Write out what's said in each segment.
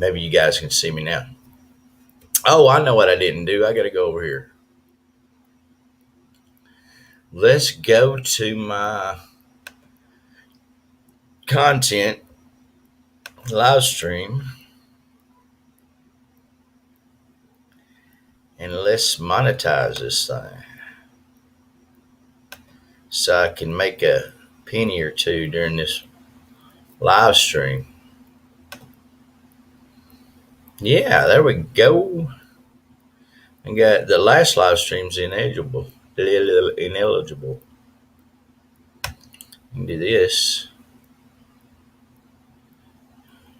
Maybe you guys can see me now. Oh, I know what I didn't do. I got to go over here. Let's go to my content live stream and let's monetize this thing so I can make a penny or two during this live stream. Yeah, there we go. I got the last live stream's ineligible. Ineligible. You can do this.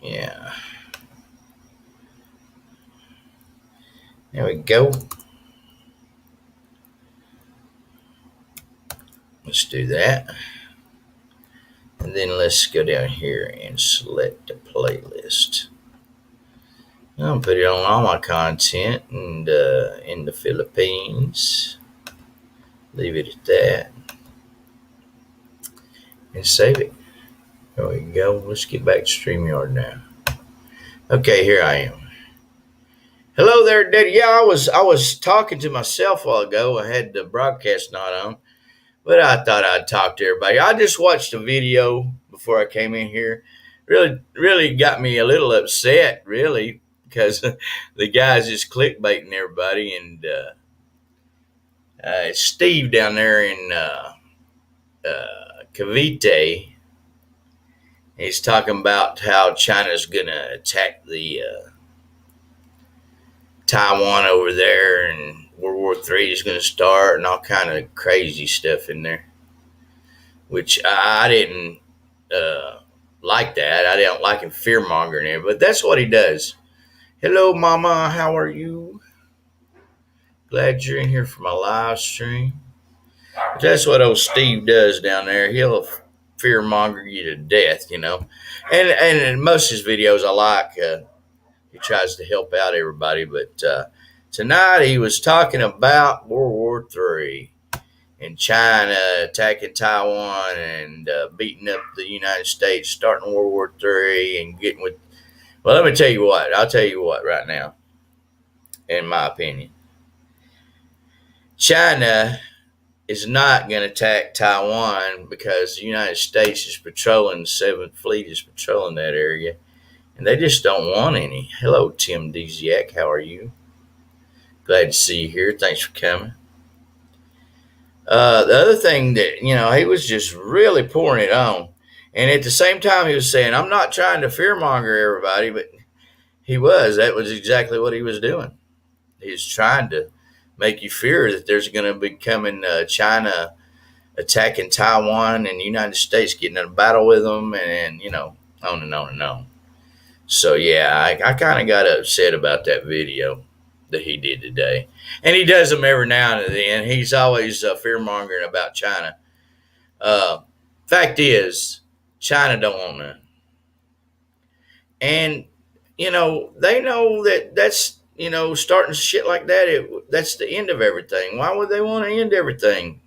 Yeah. There we go. Let's do that. And then let's go down here and select a playlist. I'll put it on all my content and in the Philippines. Leave it at that. And save it. There we go. Let's get back to StreamYard now. Okay, here I am. Hello there, Daddy. Yeah, I was talking to myself a while ago. I had the broadcast not on, but I thought I'd talk to everybody. I just watched a video before I came in here. Really got me a little upset, really, because the guy's just clickbaiting everybody. And Steve down there in Cavite, he's talking about how China's going to attack the Taiwan over there, and World War III is going to start, and all kind of crazy stuff in there, which I didn't like that. I didn't like him fear-mongering there, but that's what he does. Hello, Mama. How are you? Glad you're in here for my live stream. But that's what old Steve does down there. He'll fear-monger you to death, you know. And in most of his videos I like. He tries to help out everybody. But tonight he was talking about World War III and China attacking Taiwan and beating up the United States, starting World War III and getting with... Well, let me tell you what. I'll tell you what right now, in my opinion. China is not going to attack Taiwan because the United States is patrolling, the 7th Fleet is patrolling that area. And they just don't want any. Hello, Tim Deziak. How are you? Glad to see you here. Thanks for coming. The other thing that, he was just really pouring it on. And at the same time, he was saying, I'm not trying to fearmonger everybody, but he was. That was exactly what he was doing. He was trying to make you fear that there's going to be coming China attacking Taiwan and the United States getting in a battle with them and on and on and on. So, yeah, I kind of got upset about that video that he did today. And he does them every now and then. He's always fear-mongering about China. Fact is, China don't want none. And, they know that's, starting shit like that, that's the end of everything. Why would they want to end everything?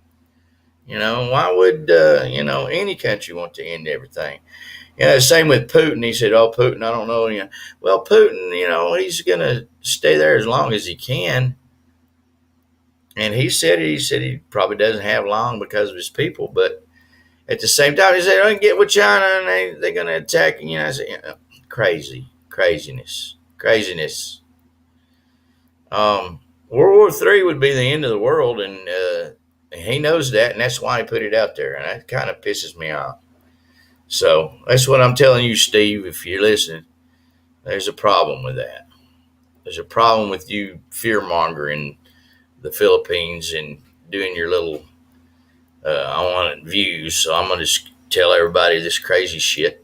Why would, any country want to end everything? Same with Putin. He said, oh, Putin, I don't know. Well, Putin, he's going to stay there as long as he can. And he said he probably doesn't have long because of his people. But at the same time, he said, I can get with China and they're going to attack. I said, craziness. World War III would be the end of the world. And he knows that. And that's why he put it out there. And that kind of pisses me off. So that's what I'm telling you, Steve, if you're listening. There's a problem with that. There's a problem with you fear-mongering the Philippines and doing your little, I want views, so I'm going to just tell everybody this crazy shit,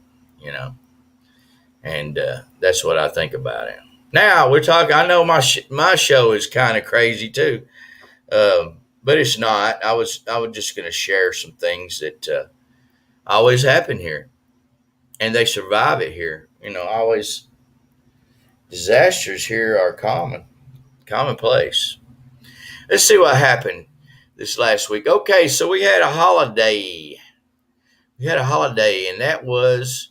And that's what I think about it. Now, we're talking, I know my show is kind of crazy too, but it's not. I was just going to share some things that always happen here, and they survive it here. Always disasters here are commonplace. Let's see what happened this last week. Okay, so we had a holiday. And that was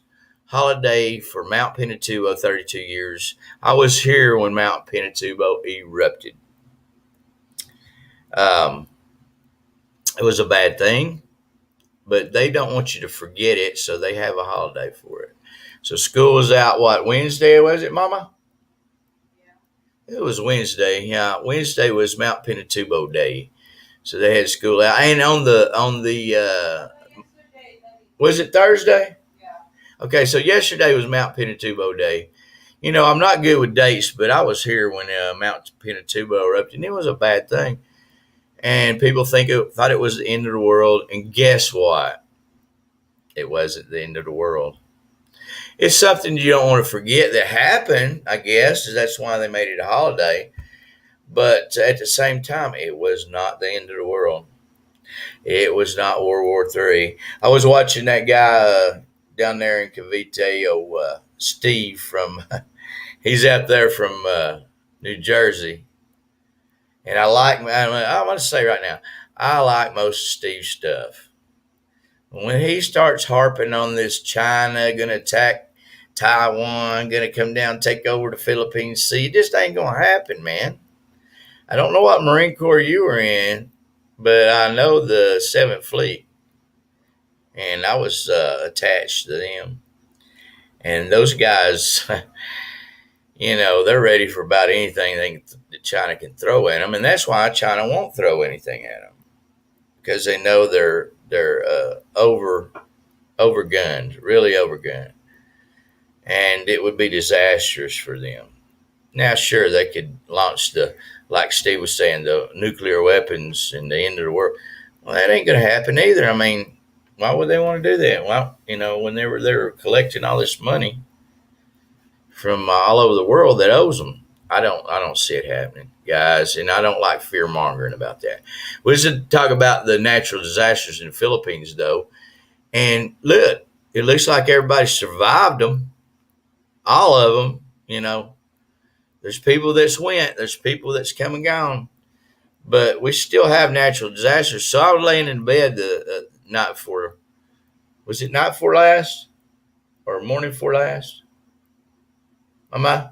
holiday for Mount Pinatubo 32 years. I was here when Mount Pinatubo erupted. Um, it was a bad thing, but they don't want you to forget it, so they have a holiday for it. So school was out, what, Wednesday, was it, Mama? Yeah. It was Wednesday. Yeah, Wednesday was Mount Pinatubo Day. So they had school out. And on the was it Thursday? Yeah. Okay, so yesterday was Mount Pinatubo Day. You know, I'm not good with dates, but I was here when Mount Pinatubo erupted, and it was a bad thing. And people thought it was the end of the world. And guess what? It wasn't the end of the world. It's something you don't want to forget that happened, I guess. That's why they made it a holiday. But at the same time, it was not the end of the world. It was not World War III. I was watching that guy down there in Cavite, Steve he's out there from New Jersey. And I'm going to say right now, I like most of Steve's stuff. When he starts harping on this China going to attack Taiwan, going to come down, take over the Philippines Sea, it just ain't going to happen, man. I don't know what Marine Corps you were in, but I know the 7th Fleet. And I was attached to them. And those guys, you know, they're ready for about anything that China can throw at them. And that's why China won't throw anything at them. Because they know they're overgunned, really overgunned. And it would be disastrous for them. Now, sure, they could launch like Steve was saying, the nuclear weapons and the end of the world. Well, that ain't going to happen either. I mean, why would they want to do that? Well, you know, when they were collecting all this money from all over the world that owes them, I don't see it happening, guys, and I don't like fear mongering about that. We should talk about the natural disasters in the Philippines, though, and look, it looks like everybody survived them, all of them. You know, there's people that's went, there's people that's come and gone, but we still have natural disasters. So I was laying in bed the night before. Was it night before last or morning before last? Am I?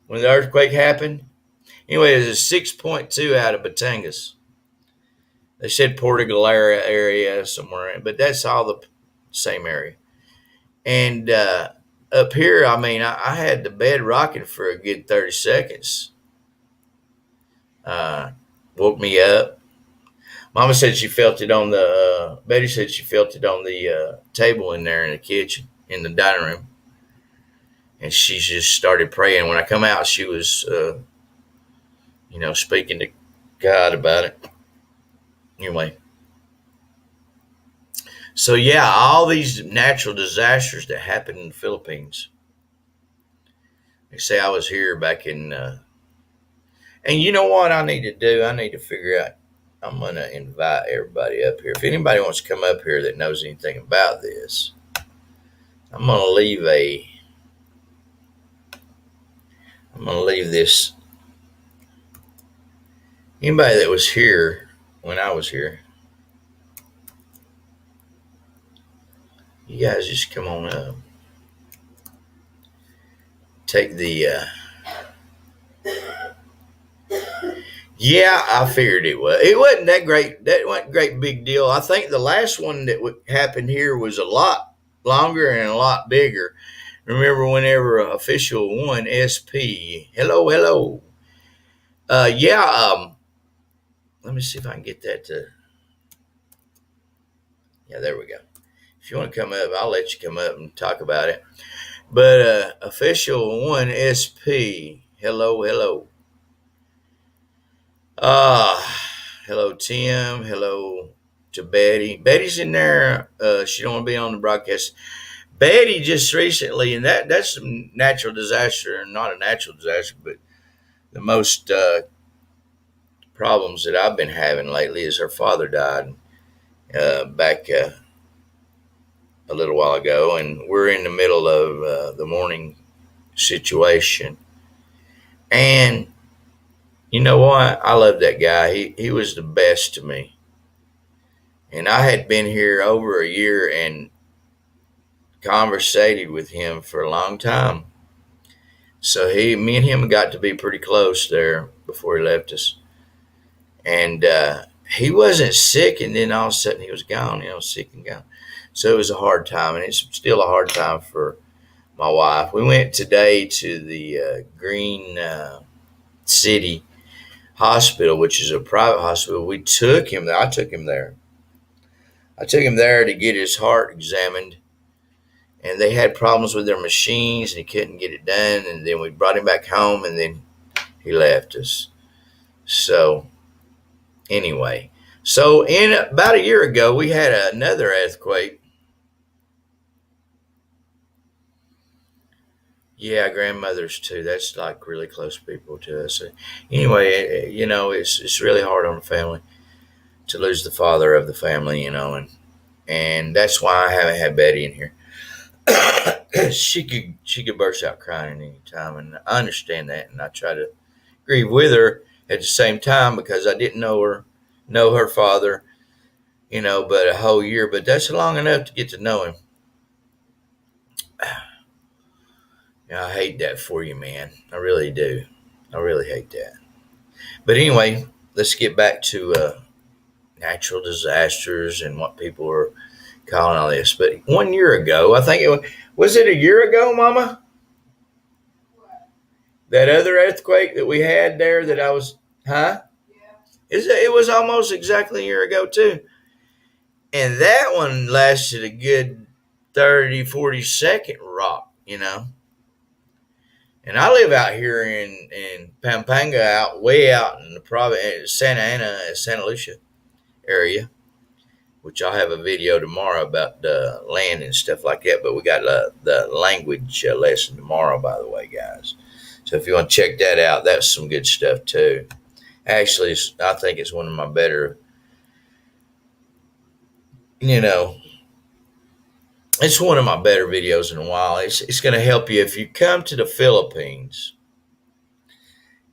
When the earthquake happened? Anyway, it was a 6.2 out of Batangas. They said Portugal area somewhere, but that's all the same area. And up here, I mean, I had the bed rocking for a good 30 seconds. Woke me up. Mama said she felt it on Betty said she felt it on the table in there in the kitchen, in the dining room. And she just started praying. When I come out, she was, speaking to God about it. Anyway. So, yeah, all these natural disasters that happened in the Philippines. They say I was here back in... and you know what I need to do? I need to figure out... I'm going to invite everybody up here. If anybody wants to come up here that knows anything about this, I'm going to leave this. Anybody that was here when I was here, you guys just come on up. Take the... Yeah, I figured it was. It wasn't that great. That wasn't a great big deal. I think the last one that happened here was a lot longer and a lot bigger. Remember whenever Official 1 SP. Hello. Let me see if I can get that to... Yeah, there we go. If you want to come up, I'll let you come up and talk about it. But Official 1 SP. Hello. Hello, Tim. Hello to Betty. Betty's in there. She don't want to be on the broadcast. Betty just recently, and that's a natural disaster, not a natural disaster, but the most problems that I've been having lately is her father died back a little while ago, and we're in the middle of the mourning situation. And you know what? I love that guy. He was the best to me. And I had been here over a year, and conversated with him for a long time. So me and him got to be pretty close there before he left us. And he wasn't sick, and then all of a sudden he was gone, sick and gone. So it was a hard time, and it's still a hard time for my wife. We went today to the Green City Hospital, which is a private hospital. We took him there. I took him there. I took him there to get his heart examined, and they had problems with their machines, and he couldn't get it done. And then we brought him back home, and then he left us. So anyway, so in about a year ago, we had another earthquake. Yeah, grandmothers too. That's like really close people to us. Anyway, it's really hard on the family to lose the father of the family, and that's why I haven't had Betty in here. She could burst out crying at any time, and I understand that, and I try to grieve with her at the same time because I didn't know her father, but a whole year. But that's long enough to get to know him. I hate that for you, man. I really do. I really hate that. But anyway, let's get back to natural disasters and what people are calling all this. But 1 year ago, I think was it a year ago, Mama? That other earthquake that we had there that I was, huh? It was almost exactly a year ago, too. And that one lasted a good 30, 40-second rock. And I live out here in Pampanga, way out in the province, Santa Lucia area, which I'll have a video tomorrow about the land and stuff like that. But we got the language lesson tomorrow, by the way, guys. So if you want to check that out, that's some good stuff too. Actually, I think it's one of my better, it's one of my better videos in a while. It's going to help you if you come to the Philippines.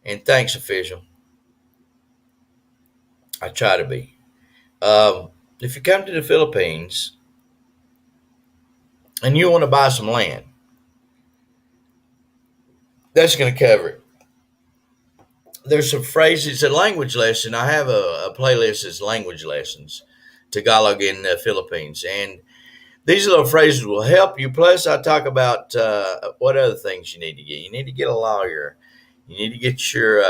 And thanks, official. I try to be. If you come to the Philippines and you want to buy some land, that's going to cover it. There's some phrases, a language lesson. I have a playlist that's language lessons, Tagalog in the Philippines. And these little phrases will help you. Plus, I talk about what other things you need to get. You need to get a lawyer. You need to get your,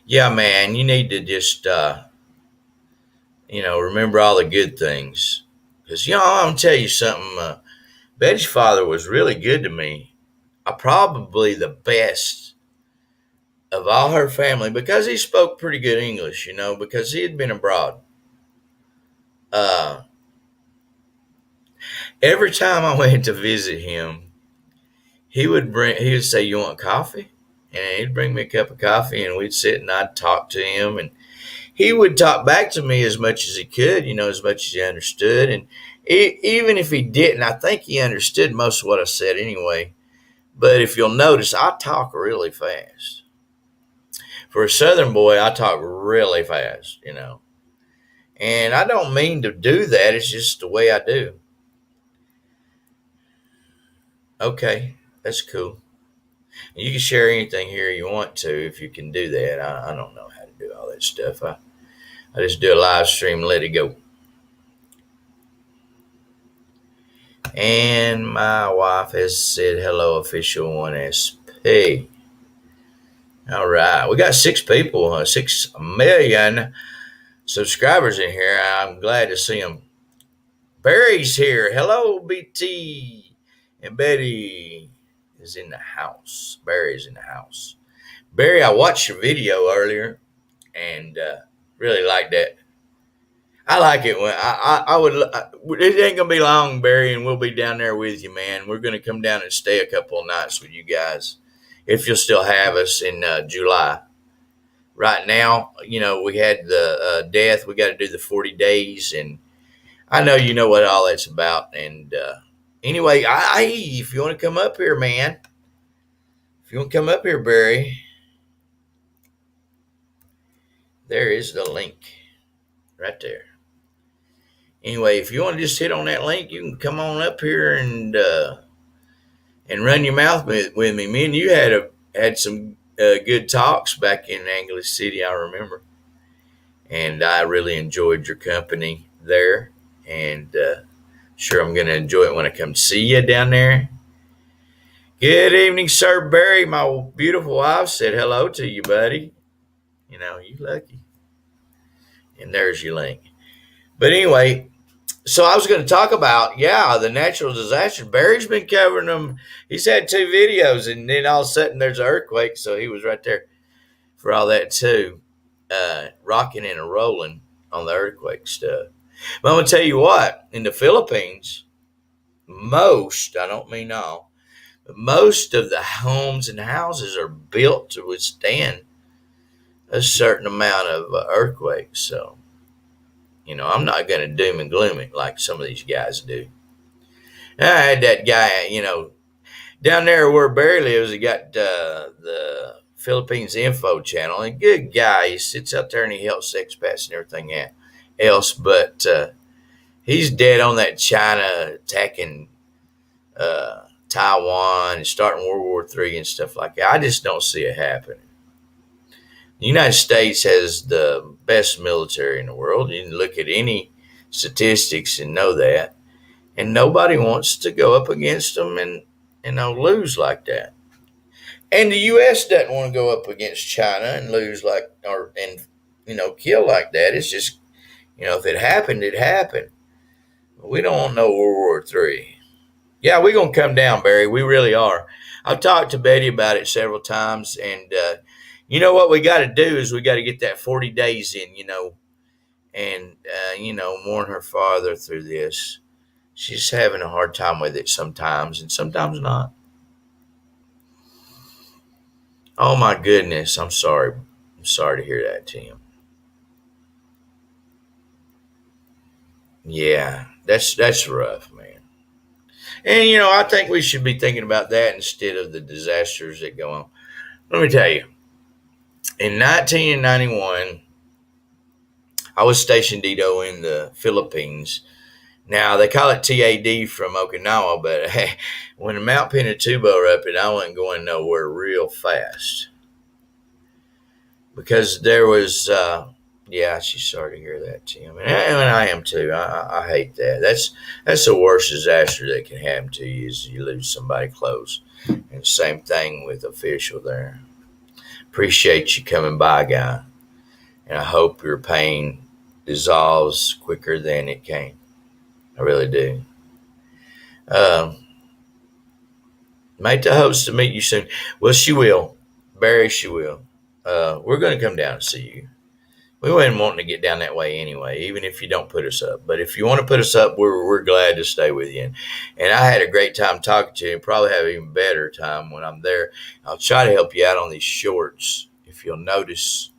yeah, man, you need to just, remember all the good things. Because, I'm going to tell you something. Betty's father was really good to me. Probably the best of all her family because he spoke pretty good English, because he had been abroad. Every time I went to visit him, he would say, "You want coffee?" And he'd bring me a cup of coffee, and we'd sit and I'd talk to him, and he would talk back to me as much as he could, as much as he understood. And even if he didn't, I think he understood most of what I said anyway. But if you'll notice, I talk really fast. For a Southern boy, I talk really fast, And I don't mean to do that. It's just the way I do. Okay, that's cool. You can share anything here you want to if you can do that. I don't know how to do all that stuff. I just do a live stream and let it go. And my wife has said hello, official 1SP. All right. We got 6 people, 6 million subscribers in here. I'm glad to see them. Barry's here. Hello, BT. And Betty is in the house. Barry's in the house. Barry, I watched your video earlier and really liked that. I like it when I would. It ain't gonna be long, Barry, and we'll be down there with you, man. We're gonna come down and stay a couple of nights with you guys, if you'll still have us in July. Right now, we had the death. We got to do the 40 days, and I know you know what all that's about. And anyway, if you want to come up here, man, if you want to come up here, Barry, there is the link right there. Anyway, if you want to just hit on that link, you can come on up here and run your mouth with me. Me and you had some good talks back in Angeles City, I remember, and I really enjoyed your company there. And sure, I'm going to enjoy it when I come see you down there. Good evening, Sir Barry. My beautiful wife said hello to you, buddy. You know, you lucky. And there's your link. But anyway, so I was going to talk about, the natural disasters. Barry's been covering them. He's had 2 videos, and then all of a sudden there's an earthquake, so he was right there for all that too, rocking and rolling on the earthquake stuff. But I'm going to tell you what, in the Philippines, I don't mean all, but most of the homes and houses are built to withstand a certain amount of earthquakes. So, I'm not going to doom and gloom it like some of these guys do. I had that guy, down there where Barry lives. He got the Philippines Info channel, and good guy. He sits out there and he helps expats and everything else. But he's dead on that China attacking Taiwan and starting World War III and stuff like that. I just don't see it happening. The United States has the best military in the world. You can look at any statistics and know that. And nobody wants to go up against them and lose like that. And the U.S. doesn't want to go up against China and lose kill like that. It's just, if it happened, it happened. We don't want no World War III. Yeah, we're going to come down, Barry. We really are. I've talked to Betty about it several times, and what we got to do is we got to get that 40 days in, and mourn her father through this. She's having a hard time with it sometimes, and sometimes not. Oh my goodness, I'm sorry. I'm sorry to hear that, Tim. Yeah, that's rough, man. And I think we should be thinking about that instead of the disasters that go on. Let me tell you, in 1991, I was stationed in the Philippines. Now, they call it TAD from Okinawa, but when the Mount Pinatubo erupted, I wasn't going nowhere real fast. Because there was, she's sorry to hear that, Tim. And I am too. I hate that. That's the worst disaster that can happen to you is you lose somebody close. And same thing with official there. Appreciate you coming by, guy. And I hope your pain dissolves quicker than it came. I really do. Mate, I hopes to meet you soon. Well, she will. Barry, she will. We're going to come down and see you. We weren't wanting to get down that way anyway, even if you don't put us up. But if you want to put us up, we're glad to stay with you. And I had a great time talking to you, and probably have an even better time when I'm there. I'll try to help you out on these shorts. If you'll notice,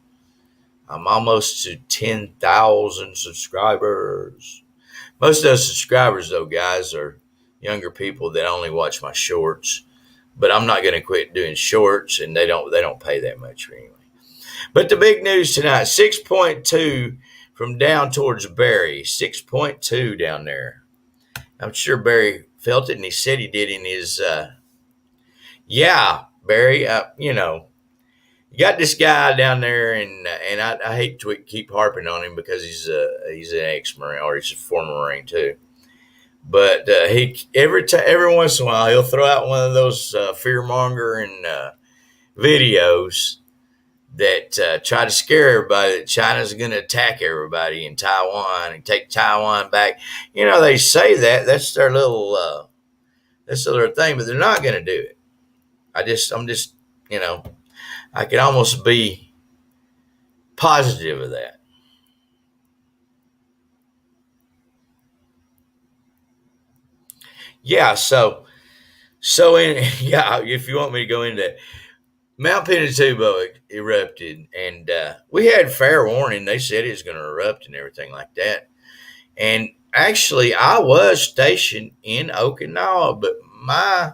I'm almost to 10,000 subscribers. Most of those subscribers, though, guys, are younger people that only watch my shorts. But I'm not going to quit doing shorts, and they don't pay that much anyway. But the big news tonight, 6.2 from down towards Barry, 6.2 down there. I'm sure Barry felt it, and he said he did in his, Barry, you got this guy down there, and I hate to keep harping on him because he's an ex-Marine, or he's a former Marine too. But he every once in a while he'll throw out one of those fear-mongering videos that try to scare everybody that China's going to attack everybody in Taiwan and take Taiwan back. They say that's their little thing, but they're not going to do it. I'm just I can almost be positive of that. Yeah, if you want me to go into that, Mount Pinatubo erupted, and we had fair warning. They said it was going to erupt and everything like that. And actually, I was stationed in Okinawa, but my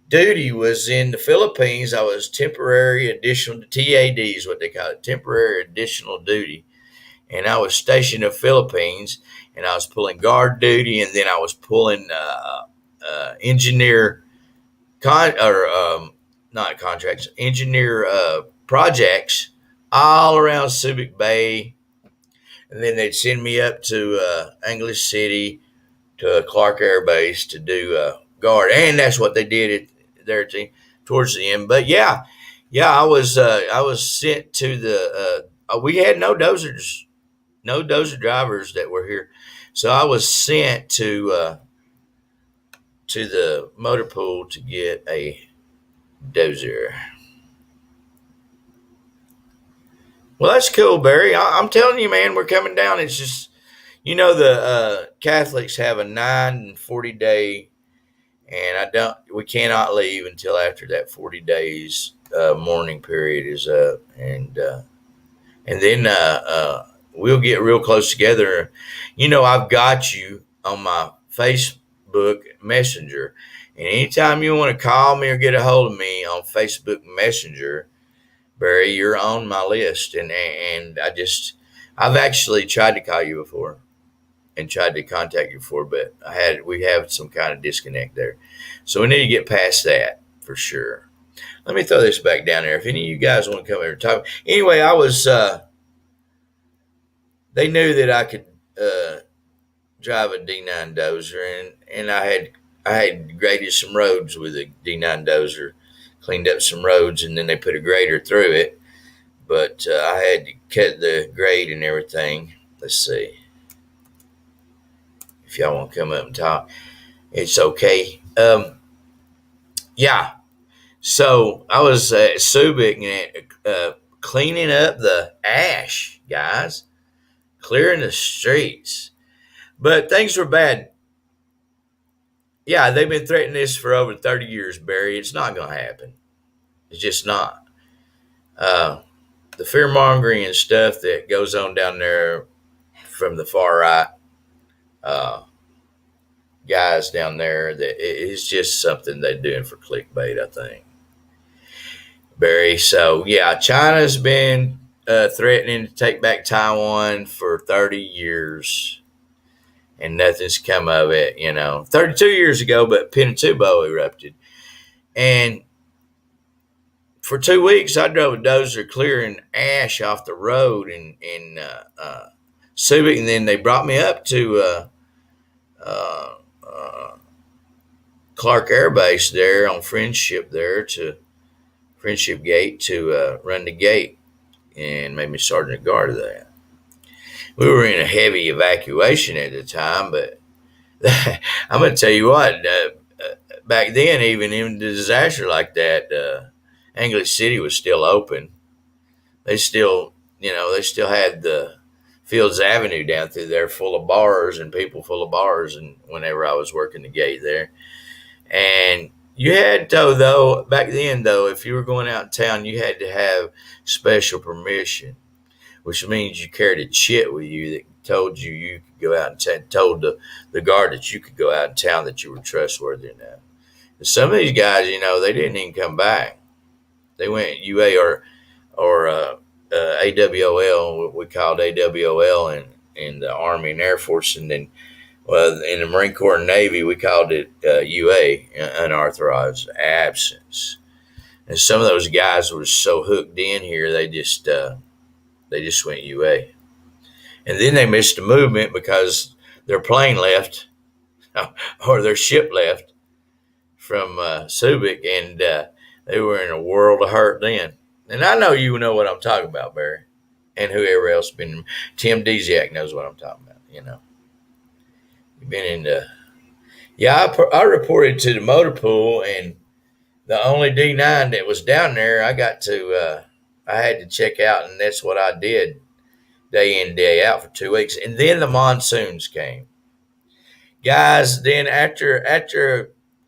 duty was in the Philippines. I was temporary additional TAD is what they call it, temporary additional duty. And I was stationed in the Philippines. and I was pulling guard duty, and then I was pulling engineer not contracts, engineer projects all around Subic Bay, and then they'd send me up to English City to Clark Air Base to do guard, and that's what they did there towards the end. But I was sent to the. We had no dozers, no dozer drivers that were here, so I was sent to the motor pool to get a dozer. Well, that's cool, Barry. I'm telling you, man, we're coming down. It's just, the Catholics have a 9 and 40 day, and we cannot leave until after that 40 days mourning period is up, and then we'll get real close together. I've got you on my Facebook Messenger, and anytime you want to call me or get a hold of me on Facebook Messenger, Barry, you're on my list, and I've actually tried to call you before and tried to contact you before, but we have some kind of disconnect there, so we need to get past that for sure. Let me throw this back down there. If any of you guys want to come over and talk, anyway, I was. They knew that I could drive a D9 dozer, and I had graded some roads with a D9 dozer, cleaned up some roads, and then they put a grader through it. But I had to cut the grade and everything. Let's see. If y'all want to come up and talk, it's okay. Yeah. So I was at Subic cleaning up the ash, guys, clearing the streets. But things were bad. Yeah, they've been threatening this for over 30 years, Barry. It's not going to happen. It's just not. The fear mongering and stuff that goes on down there from the far right guys down there, that it's just something they're doing for clickbait, I think, Barry. So yeah, China's been threatening to take back Taiwan for 30 years, and nothing's come of it. 32 years ago, but Pinatubo erupted, and for 2 weeks, I drove a dozer clearing ash off the road in Subic, and then they brought me up to Clark Air Base there on Friendship to Friendship Gate to run the gate, and made me sergeant at guard of that. We were in a heavy evacuation at the time, but I'm going to tell you what, back then, even in a disaster like that, English City was still open. They still had the Fields Avenue down through there full of bars and people full of bars, and whenever I was working the gate there. And you had to, though, back then, though, if you were going out in town, you had to have special permission, which means you carried a chit with you that told you could go out and told the guard that you could go out in town, that you were trustworthy enough. And some of these guys, they didn't even come back. They went UA or AWOL, what we called AWOL in the Army and Air Force, and then in the Marine Corps and Navy we called it UA, unauthorized absence. And some of those guys were so hooked in here they just went UA, and then they missed the movement because their plane left or their ship left from Subic, and they were in a world of hurt then. And I know you know what I'm talking about, Barry, and whoever else been. Tim Desiak knows what I'm talking about. You've been in the. Yeah, I reported to the motor pool, and the only D9 that was down there, I had to check out, and that's what I did day in, day out for 2 weeks. And then the monsoons came. Guys, then after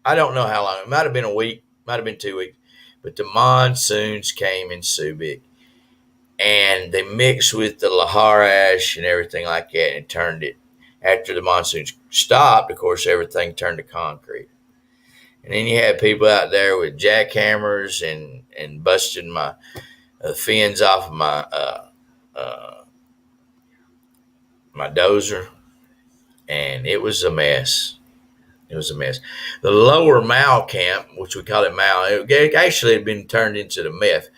I don't know how long, it might have been a week, might have been 2 weeks, but the monsoons came in Subic, and they mixed with the lahar ash and everything like that, and turned it. After the monsoons stopped, of course, everything turned to concrete. And then you had people out there with jackhammers and busting my fins off of my dozer. and it was a mess. It was a mess. The lower Mao camp, which we call it Mao, it actually had been turned into the MEF,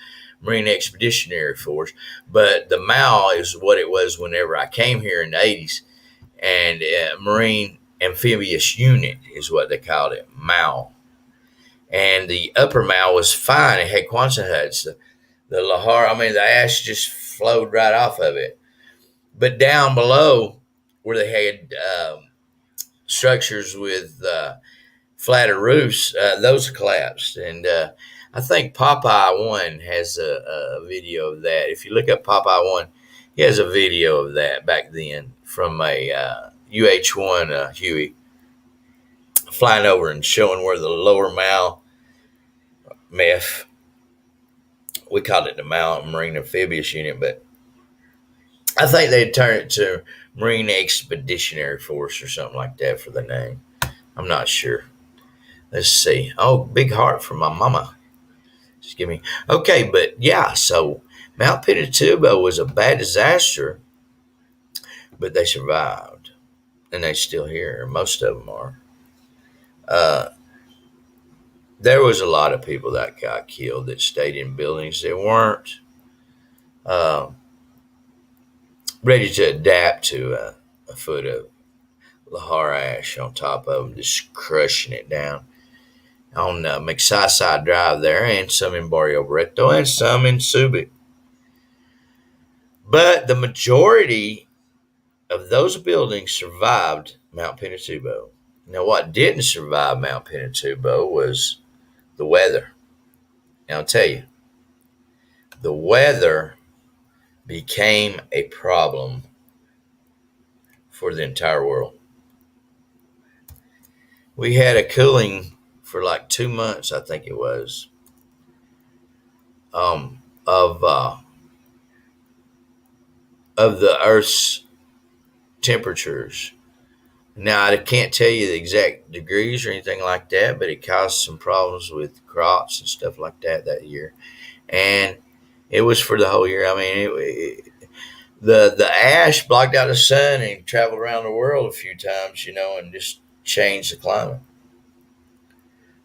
Marine Expeditionary Force, but the Mao is what it was whenever I came here in the 80s, and Marine Amphibious Unit is what they called it, Mao. And the upper Mao was fine. It had Quonset huts. The lahar, the ash just flowed right off of it. But down below, where they had structures with flatter roofs, those collapsed. And I think Popeye 1 has a video of that. If you look up Popeye 1, he has a video of that back then from a UH-1 Huey flying over and showing where the lower Mao MEF, we called it the Mao Marine Amphibious Unit, but I think they turned it to Marine Expeditionary Force or something like that for the name. I'm not sure. Let's see. Oh, big heart for my mama. Just give me. Okay, but yeah, so Mount Pinatubo was a bad disaster, but they survived. And they're still here. Most of them are. There was a lot of people that got killed that stayed in buildings that weren't ready to adapt to a foot of lahar ash on top of them, just crushing it down on McSci Drive there, and some in Barrio Barreto, and some in Subic. But the majority of those buildings survived Mount Pinatubo. Now, what didn't survive Mount Pinatubo was the weather. Now, I'll tell you, the weather became a problem for the entire world. We had a cooling for like 2 months, I think it was, of the Earth's temperatures. Now, I can't tell you the exact degrees or anything like that, but it caused some problems with crops and stuff like that year. And it was for the whole year. The ash blocked out the sun and traveled around the world a few times, and just changed the climate.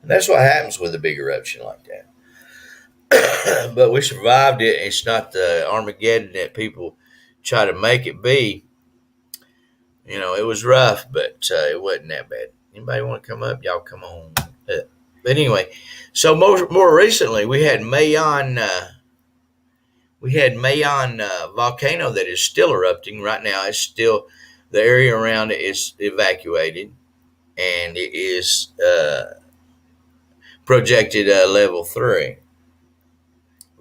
And that's what happens with a big eruption like that. But we survived it. It's not the Armageddon that people try to make it be. It was rough, but it wasn't that bad. Anybody want to come up? Y'all come on up. But anyway, so more recently, we had Mayon volcano that is still erupting right now. It's still, the area around it is evacuated, and it is projected level 3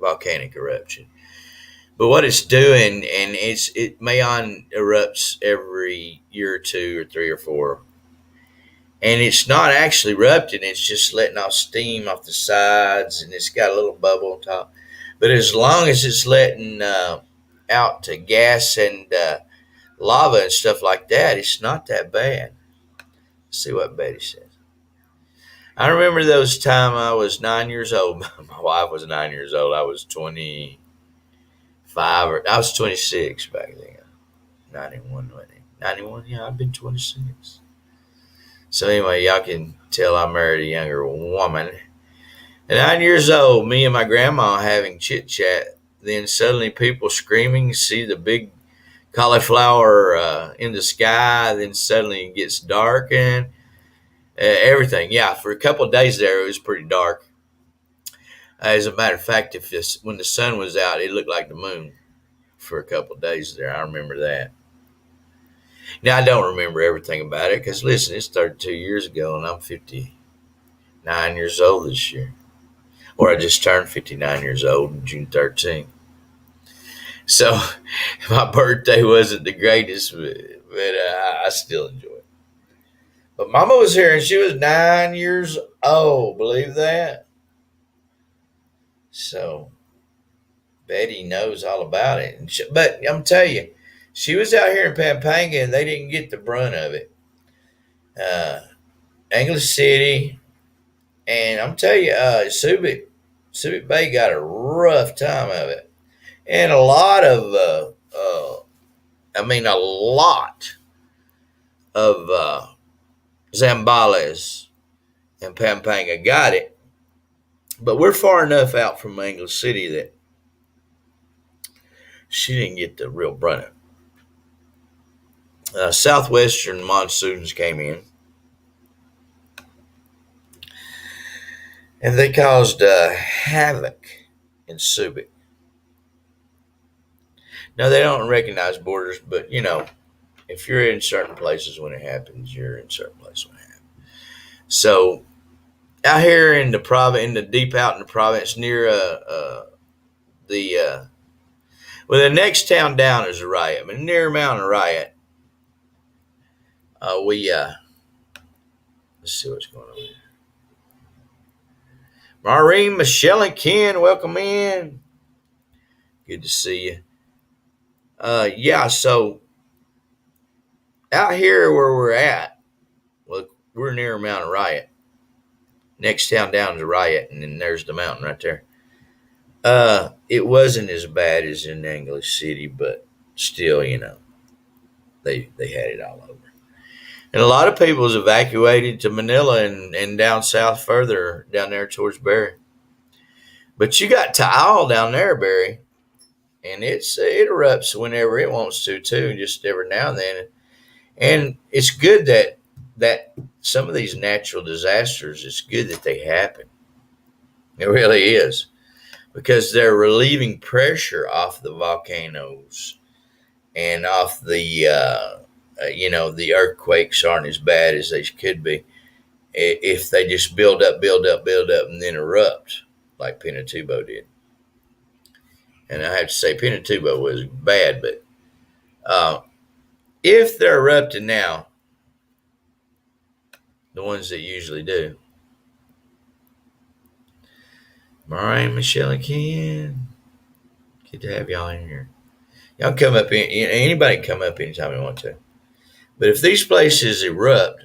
volcanic eruption. But what it's doing, and Mayon erupts every year or 2 or 3 or 4, and it's not actually erupting. It's just letting off steam off the sides, and it's got a little bubble on top. But as long as it's letting out to gas and lava and stuff like that, it's not that bad. Let's see what Betty says. I remember those time I was 9 years old. My wife was 9 years old. I was 25, or I was 26 back then. 91, 91. Yeah, I've been 26. So anyway, y'all can tell I married a younger woman. At 9 years old, me and my grandma having chit chat. Then suddenly people screaming, see the big cauliflower in the sky. Then suddenly it gets dark and everything. Yeah, for a couple of days there, it was pretty dark. As a matter of fact, when the sun was out, it looked like the moon for a couple of days there. I remember that. Now, I don't remember everything about it because, listen, it's 32 years ago, and I'm 59 years old this year. Or I just turned 59 years old on June 13th. So my birthday wasn't the greatest, but I still enjoy it. But Mama was here, and she was 9 years old. Believe that? So Betty knows all about it. But I'm telling you, she was out here in Pampanga, and they didn't get the brunt of it. English City, and I'm telling you, Subic Bay got a rough time of it. And a lot of Zambales and Pampanga got it. But we're far enough out from English City that she didn't get the real brunt of it. Southwestern monsoons came in, and they caused havoc in Subic. Now, they don't recognize borders, but if you're in certain places when it happens, you're in certain places when it happens. So, out here in the deep out in the province, near the the next town down is Riot. But near Mountain Riot, we let's see what's going on here. Maureen, Michelle, and Ken, welcome in. Good to see you. Yeah, so out here where we're at, look, we're near Mountain Riot. Next town down is Riot, and then there's the mountain right there. It wasn't as bad as in English City, but still, they had it all over. And a lot of people was evacuated to Manila and down south further, down there towards Barry. But you got Taal down there, Barry, and it erupts whenever it wants to, too, just every now and then. And it's good that some of these natural disasters, it's good that they happen. It really is. Because they're relieving pressure off the volcanoes and off the the earthquakes aren't as bad as they could be if they just build up, and then erupt like Pinatubo did. And I have to say, Pinatubo was bad, but if they're erupting now, the ones that usually do, Mariah, Michelle, and Ken, good to have y'all in here. Y'all come up anybody can come up anytime you want to. But if these places erupt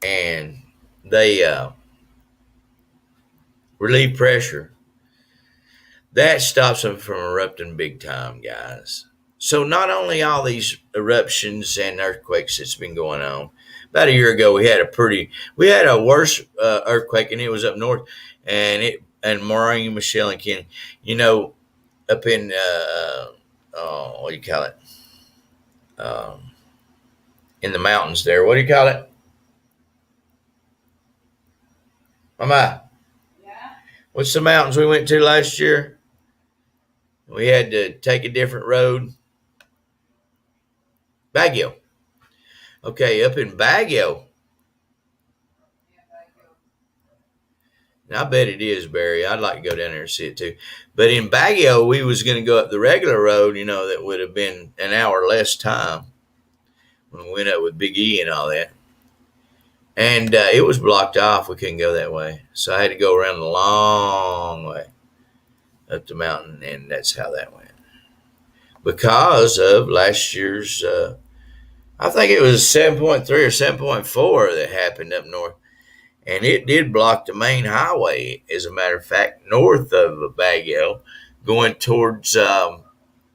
and they relieve pressure, that stops them from erupting big time, guys. So not only all these eruptions and earthquakes that's been going on. About a year ago, we had a worse earthquake, and it was up north, and Maureen, Michelle, and Ken, up in what do you call it? In the mountains there. What do you call it? Mama? Yeah. What's the mountains we went to last year? We had to take a different road. Baguio. Okay, up in Baguio. And I bet it is, Barry. I'd like to go down there and see it too. But in Baguio, we was going to go up the regular road, that would have been an hour less time when we went up with Big E and all that. And it was blocked off. We couldn't go that way. So I had to go around the long way up the mountain, and that's how that went. Because of last year's, I think it was 7.3 or 7.4 that happened up north. And it did block the main highway, as a matter of fact, north of Baguio, going towards the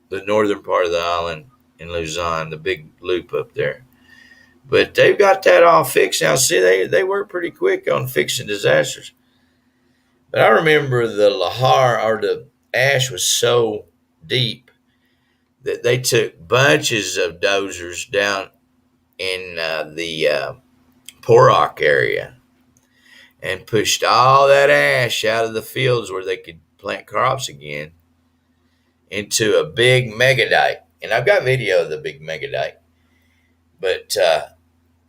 northern part of the island in Luzon, the big loop up there. But they've got that all fixed now. See, they work pretty quick on fixing disasters. But I remember the lahar, or the ash, was so deep that they took bunches of dozers down in the Porak area and pushed all that ash out of the fields where they could plant crops again into a big megadike. And I've got video of the big megadike. But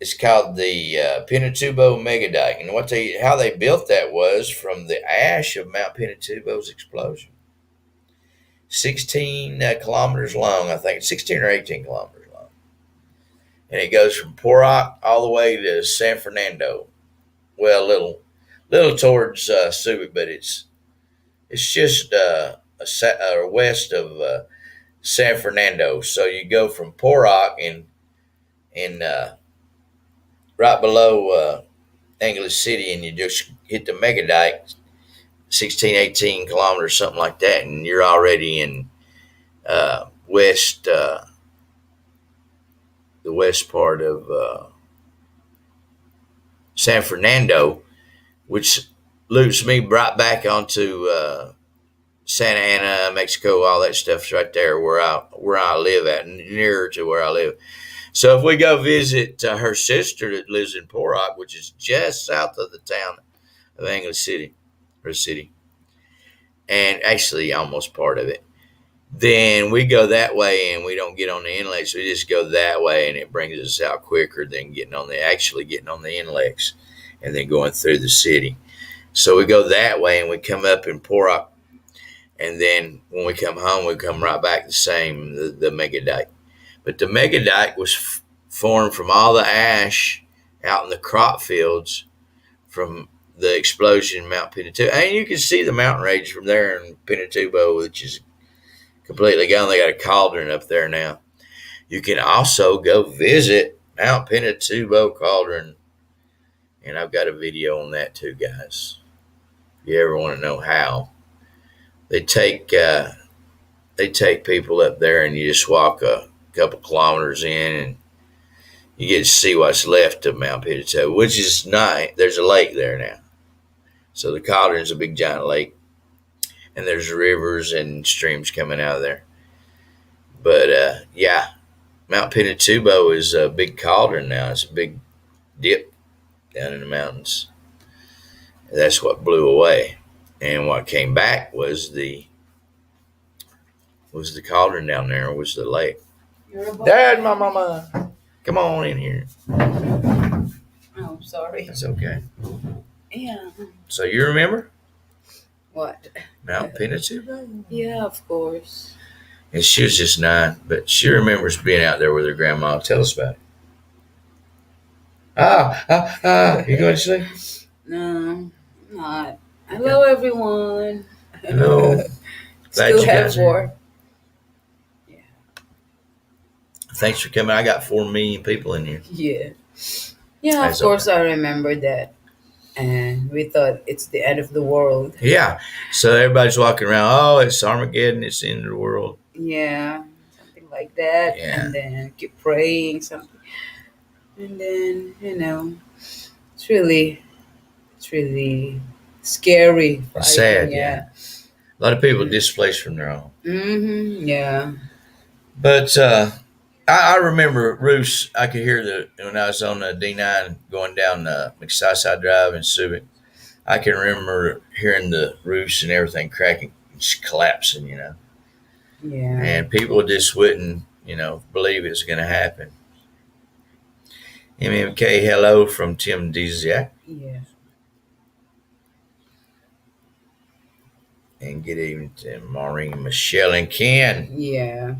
it's called the Pinatubo Megadike. And how they built that was from the ash of Mount Pinatubo's explosion. 16 kilometers long, I think. 16 or 18 kilometers long. And it goes from Porak all the way to San Fernando. Well, little towards Subic, but it's just west of San Fernando. So you go from Porak and right below English City, and you just hit the megadike, 16, 18 kilometers, something like that, and you're already in west part of San Fernando, which loops me right back onto Santa Ana, Mexico. All that stuff's right there where I live at, nearer to where I live. So if we go visit her sister that lives in Porrock, which is just south of the town of English City, and actually almost part of it, then we go that way and we don't get on the inlets. We just go that way and it brings us out quicker than getting on the inlets and then going through the city. So we go that way and we come up in Porrock, and then when we come home, we come right back the mega dike. But the mega dike was formed from all the ash out in the crop fields from the explosion in Mount Pinatubo. And you can see the mountain range from there in Pinatubo, which is completely gone. They got a cauldron up there now. You can also go visit Mount Pinatubo Cauldron, and I've got a video on that too, guys. If you ever want to know how, they take people up there, and you just walk a couple kilometers in, and you get to see what's left of Mount Pinatubo, which is not. There's a lake there now, so the cauldron's a big giant lake, and there's rivers and streams coming out of there. But yeah, Mount Pinatubo is a big cauldron now. It's a big dip down in the mountains. That's what blew away, and what came back was the cauldron down there, was the lake. Dad, my mama, come on in here. Oh, sorry. That's okay. Yeah. So you remember What? Mount Pinatubo? Yeah, of course. And she was just 9, but she remembers being out there with her grandma. Tell us about it. You going to sleep? No, not. Hello, everyone. Hello. Glad Still you have guys are here. war. Yeah. Thanks for coming. I got 4 million people in here. Yeah. Yeah, That's of course I remember that. And we thought it's the end of the world. Yeah. So everybody's walking around, oh, it's Armageddon, it's the end of the world. Yeah, something like that. Yeah. And then keep praying, something. And then, it's really scary. It's sad, yeah. A lot of people displaced from their home. Mm-hmm, yeah. But I remember roofs. I could hear when I was on the D9 going down McSide Drive in Subic. I can remember hearing the roofs and everything cracking, just collapsing, Yeah. And people just wouldn't, believe it was going to happen. MMK, hello from Tim Dizak. Yeah. And good evening to Maureen, Michelle, and Ken. Yeah.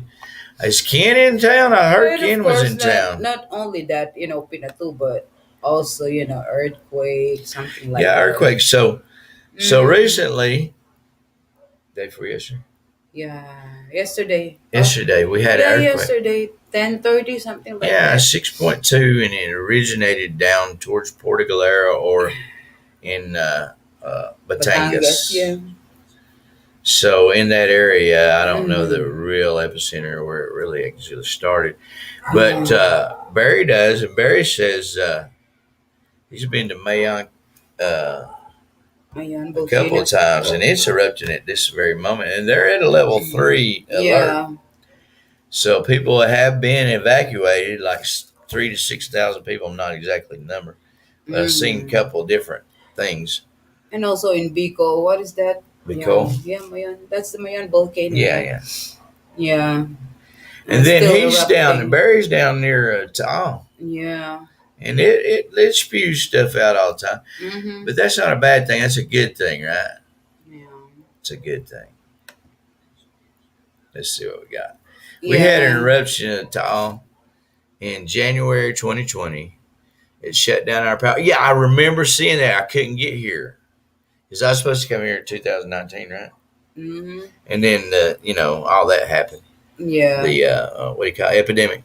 Is Ken in town? I heard But of Ken was course, in town. Not only that, Pinatu, but also, earthquake, something like Yeah, that. earthquake. So recently, day before yesterday. Yeah, yesterday. Yesterday we had an earthquake. Yesterday, 10:30, something like Yeah, that. 6.2, and it originated down towards Porto Galera or in Batangas. Yeah. So in that area, I don't know the real epicenter where it really actually started, but Barry does, and Barry says he's been to Mayan a couple of times, and it's erupting at this very moment, and they're at a level 3 alert. Yeah. So people have been evacuated, like 3,000 to 6,000 people. I'm not exactly the number, but I've seen a couple of different things. And also in Bicol, what is that? Bicol? Yeah, Mayan. That's the Mayan volcano. Yeah. Yeah. And then still he's erupting. down, Barry's down near Taal. Yeah. And it spews stuff out all the time. Mm-hmm. But that's not a bad thing. That's a good thing, right? Yeah. It's a good thing. Let's see what we got. We had an eruption at Taal in January 2020. It shut down our power. Yeah, I remember seeing that. I couldn't get here. Because I was supposed to come here in 2019, right? Mm-hmm. And then, all that happened. Yeah. The, epidemic.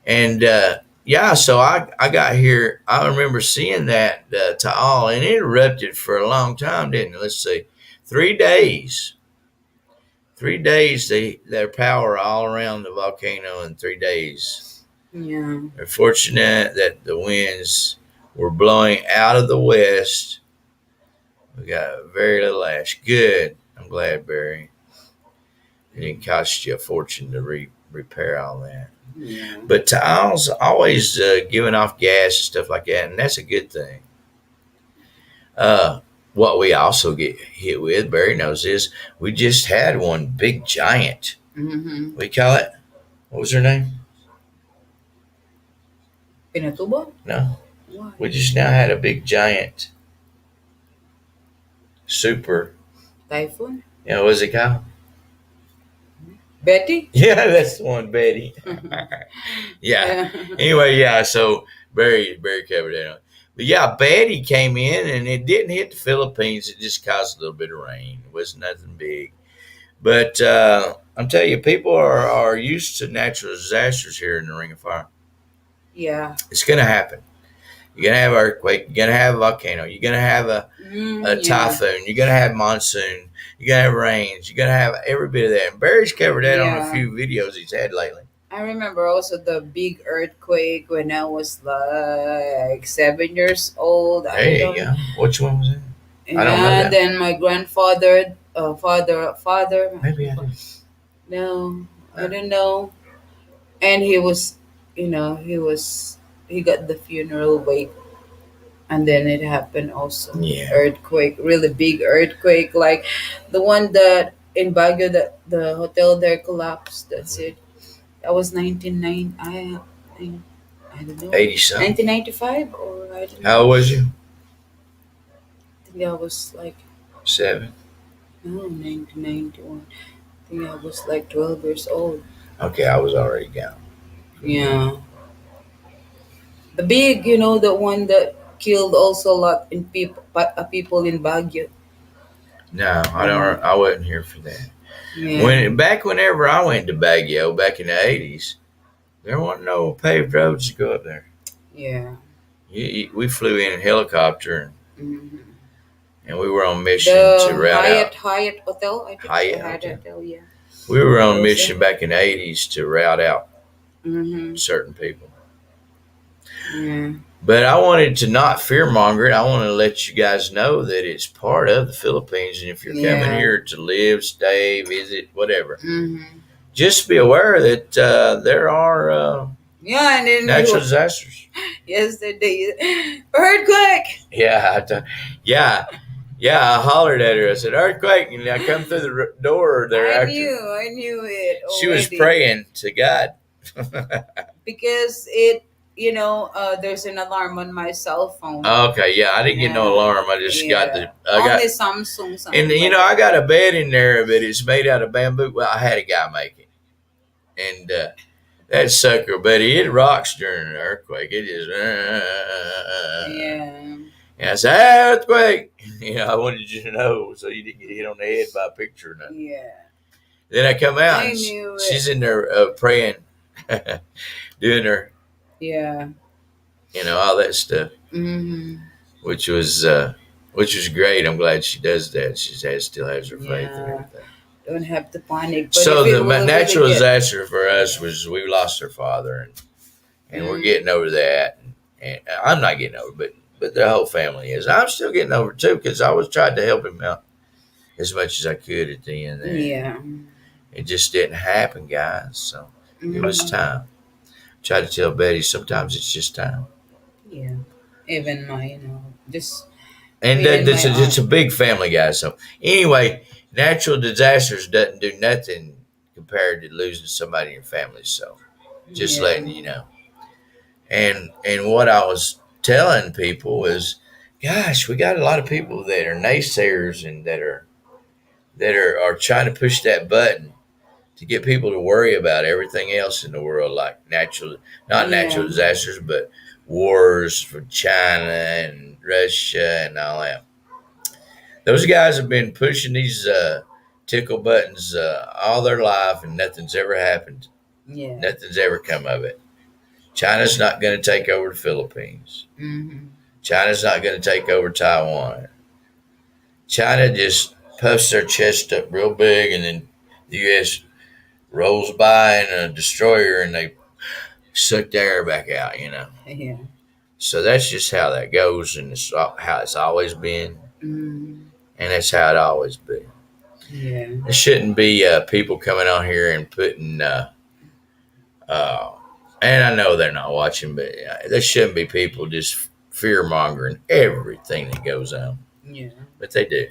And, so I got here. I remember seeing that Taal, and it erupted for a long time, didn't it? Let's see. 3 days. 3 days, their power all around the volcano in 3 days. Yeah. They're fortunate that the winds were blowing out of the west. We got very little ash. Good. I'm glad, Barry. It didn't cost you a fortune to repair all that. Yeah. But tiles always giving off gas and stuff like that, and that's a good thing. What we also get hit with, Barry knows this, we just had one big giant. Mm-hmm. We call it, what was her name? Pinatubo? No. Why? We just now had a big giant super, Typhoon? what was it called? Betty? Yeah, that's the one, Betty. Yeah. Anyway, yeah, so Barry covered that. But yeah, Betty came in and it didn't hit the Philippines. It just caused a little bit of rain. It was nothing big. But I'm telling you, people are used to natural disasters here in the Ring of Fire. Yeah. It's going to happen. You're going to have earthquake. You're going to have a volcano. You're going to have a typhoon. You're going to have monsoon. You're going to have rains. You're going to have every bit of that. And Barry's covered that on a few videos he's had lately. I remember also the big earthquake when I was like 7 years old. There you go. Which one was it? I don't know that. And then my grandfather, father. Maybe I did. No, I don't know. And he was, he got the funeral wake. And then it happened also. Yeah. Earthquake, really big earthquake. Like the one that in Baguio, that the hotel there collapsed. That's it. That was 1990. I don't know. 80 something. 1995 or I don't know. How old was you? I think I was like 7. no 1991. I think I was like 12 years old. Okay, I was already gone. Yeah. The big, the one that killed also a lot in people in Baguio. No, I don't. I wasn't here for that. Yeah. Whenever I went to Baguio back in the 80s, there wasn't no paved roads to go up there. Yeah. We flew in a helicopter Mm-hmm. and we were on mission to route out. Hyatt Hotel. I think Hyatt Hotel. Yeah. We were on mission back in the 80s to route out certain people. Yeah. But I wanted to not fearmonger it. I want to let you guys know that it's part of the Philippines. And if you're coming here to live, stay, visit, whatever, just be aware that there are and then natural disasters. Yesterday, earthquake. Yeah. I hollered at her. I said, earthquake. And I come through the door there. I knew it. She was praying to God. Because there's an alarm on my cell phone. Okay, yeah, I didn't get no alarm. I just got only Samsung. And I got a bed in there, but it's made out of bamboo. Well, I had a guy make it, and that sucker, buddy, it rocks during an earthquake. It just And I said, hey, earthquake. I wanted you to know so you didn't get hit on the head by a picture or nothing. Yeah. Then I come out and she's in there praying, doing her. Yeah. All that stuff. Mm-hmm. Which was great. I'm glad she does that. She still has her faith and everything. Don't have to panic. But so the natural disaster for us was we lost our father, and we're getting over that. And I'm not getting over, but the whole family is. I'm still getting over it too because I was trying to help him out as much as I could at the end there. Yeah. It just didn't happen, guys. So it was time. Try to tell Betty sometimes it's just time. Yeah. Even my, just. And it's a big family, guys. So anyway, natural disasters doesn't do nothing compared to losing somebody in your family. So just letting you know. And what I was telling people is, gosh, we got a lot of people that are naysayers and that are trying to push that button to get people to worry about everything else in the world, like natural disasters, but wars for China and Russia and all that. Those guys have been pushing these tickle buttons all their life, and nothing's ever happened. Yeah. Nothing's ever come of it. China's not going to take over the Philippines. Mm-hmm. China's not going to take over Taiwan. China just puffs their chest up real big and then The U.S. rolls by in a destroyer and they suck the air back out, Yeah. So that's just how that goes, and it's how it's always been, Mm. and that's how it always been. Yeah. There shouldn't be people coming on here and putting, uh, and I know they're not watching, but there shouldn't be people just fear mongering everything that goes on, Yeah. but they do.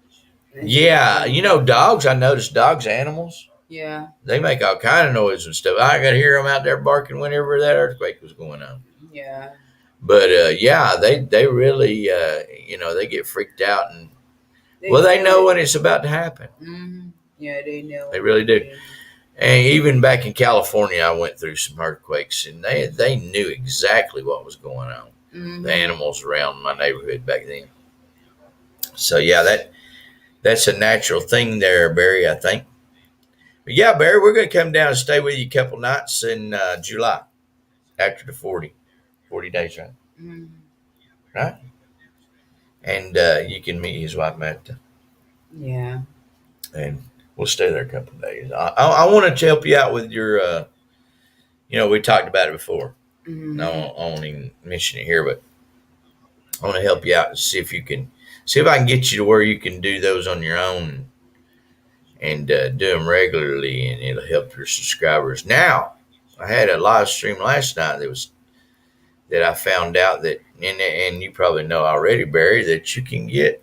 It's just Yeah, dogs. I noticed dogs, animals. yeah. They make all kind of noise and stuff. I could hear them out there barking whenever that earthquake was going on. Yeah. But yeah, they really they get freaked out, and They well, they feel know it. when it's about to happen. Mm-hmm. Yeah, they They know. really do. They, And even back in California, I went through some earthquakes, and they knew exactly what was going on. The mm-hmm. animals around my neighborhood back then. So yeah, that's a natural thing there, Barry. I think. But yeah, Barry, we're going to come down and stay with you a couple nights in July after the 40 days, right? Mm-hmm. Right. And you can meet his wife, Matt, Yeah. and we'll stay there a couple of days. I want to help you out with your, we talked about it before. No, Mm-hmm. I won't even mention it here, but I want to help you out and see if I can get you to where you can do those on your own and do them regularly, and it'll help your subscribers. Now, I had a live stream last night that I found out that, and you probably know already, Barry, that you can get